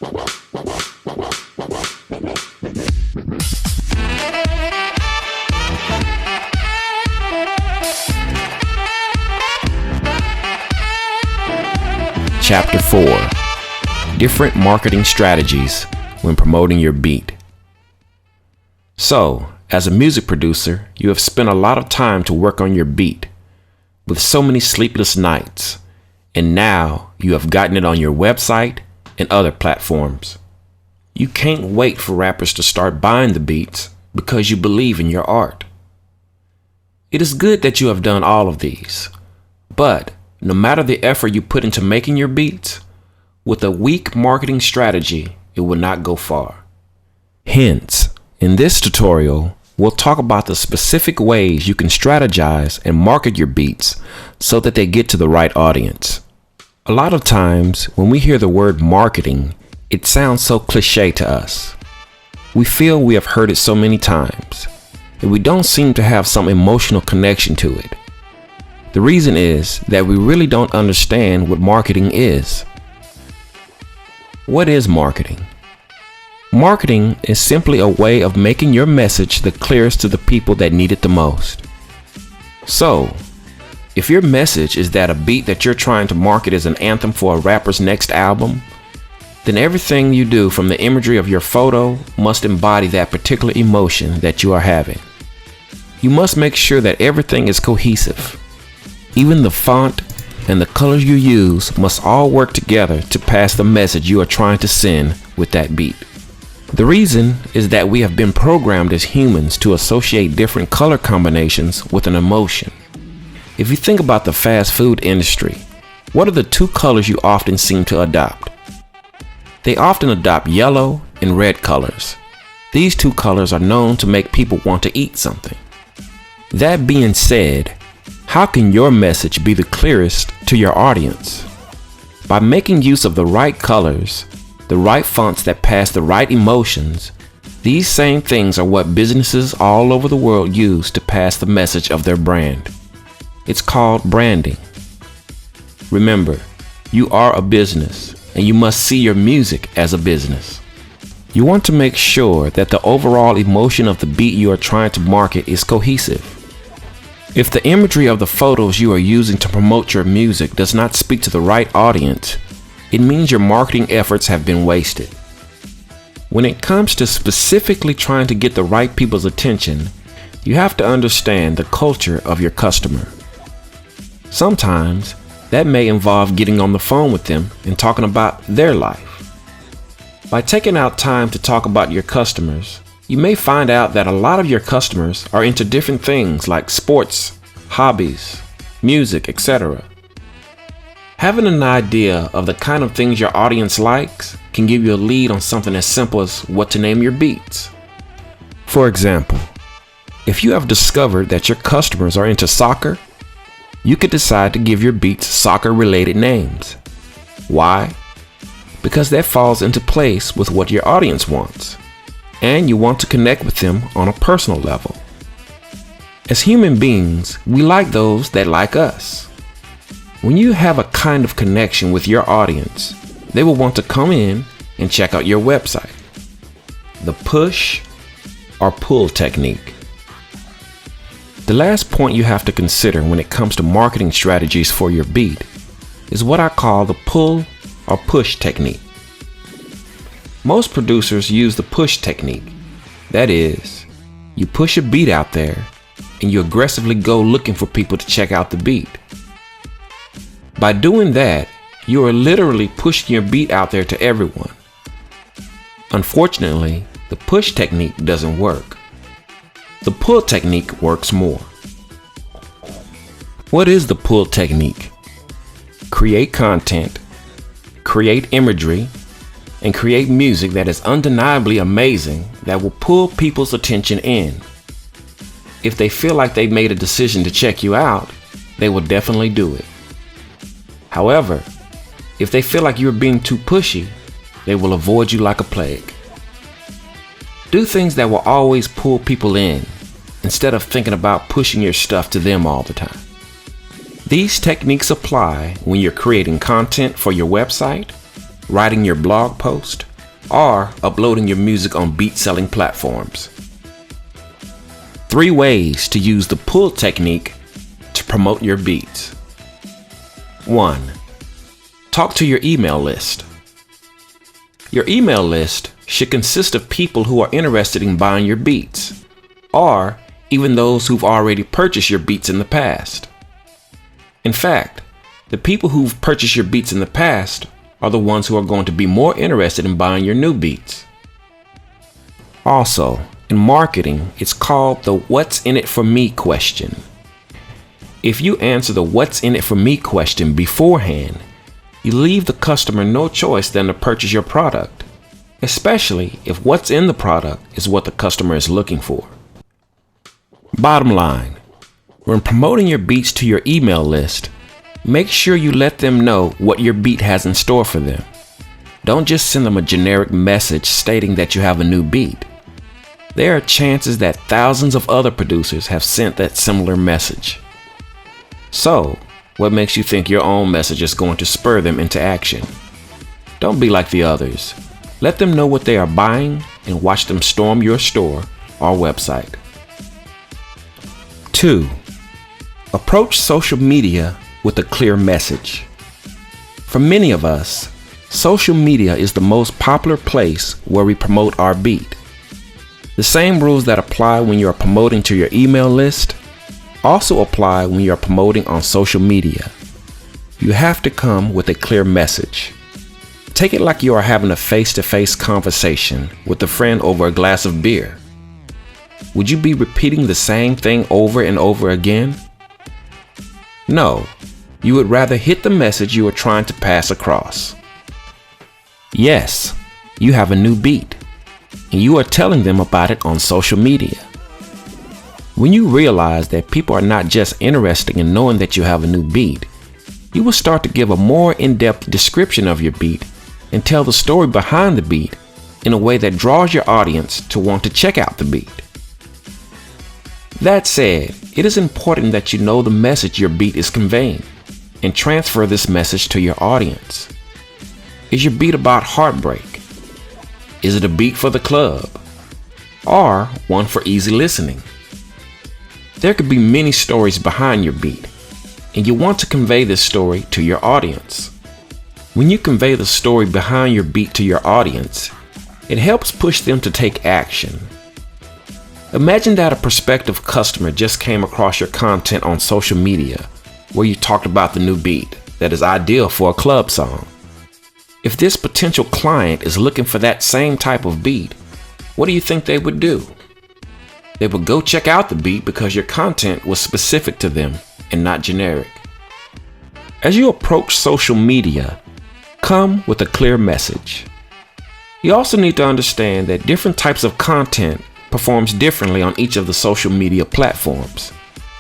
Chapter 4: Different Marketing Strategies when Promoting Your Beat. So, as a music producer, you have spent a lot of time to work on your beat, with so many sleepless nights, and now you have gotten it on your website and other platforms. You can't wait for rappers to start buying the beats because you believe in your art. It is good that you have done all of these, but no matter the effort you put into making your beats, with a weak marketing strategy, it will not go far. Hence, in this tutorial, we'll talk about the specific ways you can strategize and market your beats so that they get to the right audience. A lot of times, when we hear the word marketing, it sounds so cliche to us. We feel we have heard it so many times, and we don't seem to have some emotional connection to it. The reason is that we really don't understand what marketing is. What is marketing? Marketing is simply a way of making your message the clearest to the people that need it the most. So, if your message is that a beat that you're trying to market is an anthem for a rapper's next album, then everything you do, from the imagery of your photo, must embody that particular emotion that you are having. You must make sure that everything is cohesive. Even the font and the colors you use must all work together to pass the message you are trying to send with that beat. The reason is that we have been programmed as humans to associate different color combinations with an emotion. If you think about the fast food industry, what are the two colors you often seem to adopt? They often adopt yellow and red colors. These two colors are known to make people want to eat something. That being said, how can your message be the clearest to your audience? By making use of the right colors, the right fonts that pass the right emotions. These same things are what businesses all over the world use to pass the message of their brand. It's called branding. Remember, you are a business, and you must see your music as a business. You want to make sure that the overall emotion of the beat you are trying to market is cohesive. If the imagery of the photos you are using to promote your music does not speak to the right audience, it means your marketing efforts have been wasted. When it comes to specifically trying to get the right people's attention, you have to understand the culture of your customer. Sometimes that may involve getting on the phone with them and talking about their life. By taking out time to talk about your customers, you may find out that a lot of your customers are into different things like sports, hobbies, music, etc. Having an idea of the kind of things your audience likes can give you a lead on something as simple as what to name your beats. For example, if you have discovered that your customers are into soccer, you could decide to give your beats soccer-related names. Why? Because that falls into place with what your audience wants, and you want to connect with them on a personal level. As human beings, we like those that like us. When you have a kind of connection with your audience, they will want to come in and check out your website. The push or pull technique. The last point you have to consider when it comes to marketing strategies for your beat is what I call the pull or push technique. Most producers use the push technique. That is, you push a beat out there and you aggressively go looking for people to check out the beat. By doing that, you are literally pushing your beat out there to everyone. Unfortunately, the push technique doesn't work. The pull technique works more. What is the pull technique? Create content, create imagery, and create music that is undeniably amazing that will pull people's attention in. If they feel like they've made a decision to check you out, they will definitely do it. However, if they feel like you're being too pushy, they will avoid you like a plague. Do things that will always pull people in, instead of thinking about pushing your stuff to them all the time. These techniques apply when you're creating content for your website, writing your blog post, or uploading your music on beat-selling platforms. 3 ways to use the pull technique to promote your beats. 1. Talk to your email list. Your email list should consist of people who are interested in buying your beats, or even those who've already purchased your beats in the past. In fact, the people who've purchased your beats in the past are the ones who are going to be more interested in buying your new beats. Also, in marketing, it's called the "What's in it for me" question. If you answer the "What's in it for me" question beforehand, you leave the customer no choice than to purchase your product, especially if what's in the product is what the customer is looking for. Bottom line, when promoting your beats to your email list, make sure you let them know what your beat has in store for them. Don't just send them a generic message stating that you have a new beat. There are chances that thousands of other producers have sent that similar message. So, what makes you think your own message is going to spur them into action? Don't be like the others. Let them know what they are buying and watch them storm your store or website. 2. Approach social media with a clear message. For many of us, social media is the most popular place where we promote our beat. The same rules that apply when you are promoting to your email list also apply when you are promoting on social media. You have to come with a clear message. Take it like you are having a face-to-face conversation with a friend over a glass of beer. Would you be repeating the same thing over and over again? No, you would rather hit the message you are trying to pass across. Yes, you have a new beat, and you are telling them about it on social media. When you realize that people are not just interested in knowing that you have a new beat, you will start to give a more in-depth description of your beat and tell the story behind the beat in a way that draws your audience to want to check out the beat. That said, it is important that you know the message your beat is conveying and transfer this message to your audience. Is your beat about heartbreak? Is it a beat for the club? Or one for easy listening? There could be many stories behind your beat, and you want to convey this story to your audience. When you convey the story behind your beat to your audience, it helps push them to take action. Imagine that a prospective customer just came across your content on social media where you talked about the new beat that is ideal for a club song. If this potential client is looking for that same type of beat, what do you think they would do? They would go check out the beat because your content was specific to them and not generic. As you approach social media, come with a clear message. You also need to understand that different types of content performs differently on each of the social media platforms.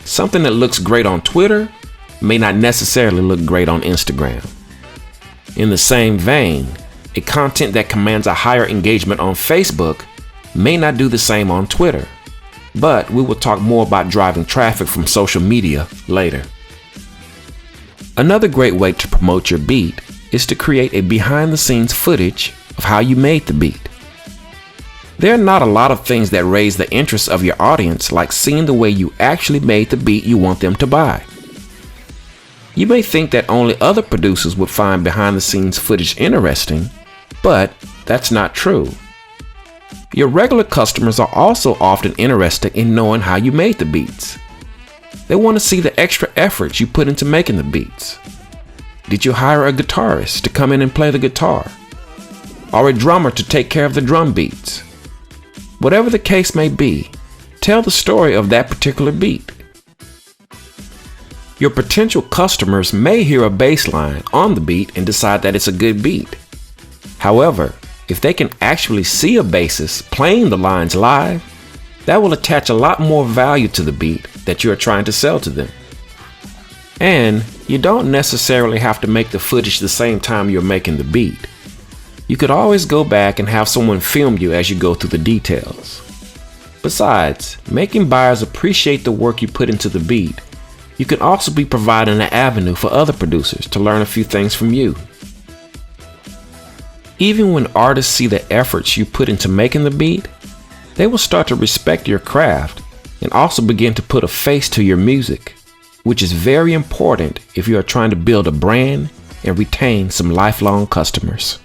Something that looks great on Twitter may not necessarily look great on Instagram. In the same vein, a content that commands a higher engagement on Facebook may not do the same on Twitter. But we will talk more about driving traffic from social media later. Another great way to promote your beat is to create a behind-the-scenes footage of how you made the beat. There are not a lot of things that raise the interest of your audience like seeing the way you actually made the beat you want them to buy. You may think that only other producers would find behind-the-scenes footage interesting, but that's not true. Your regular customers are also often interested in knowing how you made the beats. They want to see the extra effort you put into making the beats. Did you hire a guitarist to come in and play the guitar? Or a drummer to take care of the drum beats? Whatever the case may be, tell the story of that particular beat. Your potential customers may hear a bass line on the beat and decide that it's a good beat. However, if they can actually see a bassist playing the lines live, that will attach a lot more value to the beat that you are trying to sell to them. And you don't necessarily have to make the footage the same time you're making the beat. You could always go back and have someone film you as you go through the details. Besides, making buyers appreciate the work you put into the beat, you can also be providing an avenue for other producers to learn a few things from you. Even when artists see the efforts you put into making the beat, they will start to respect your craft and also begin to put a face to your music, which is very important if you are trying to build a brand and retain some lifelong customers.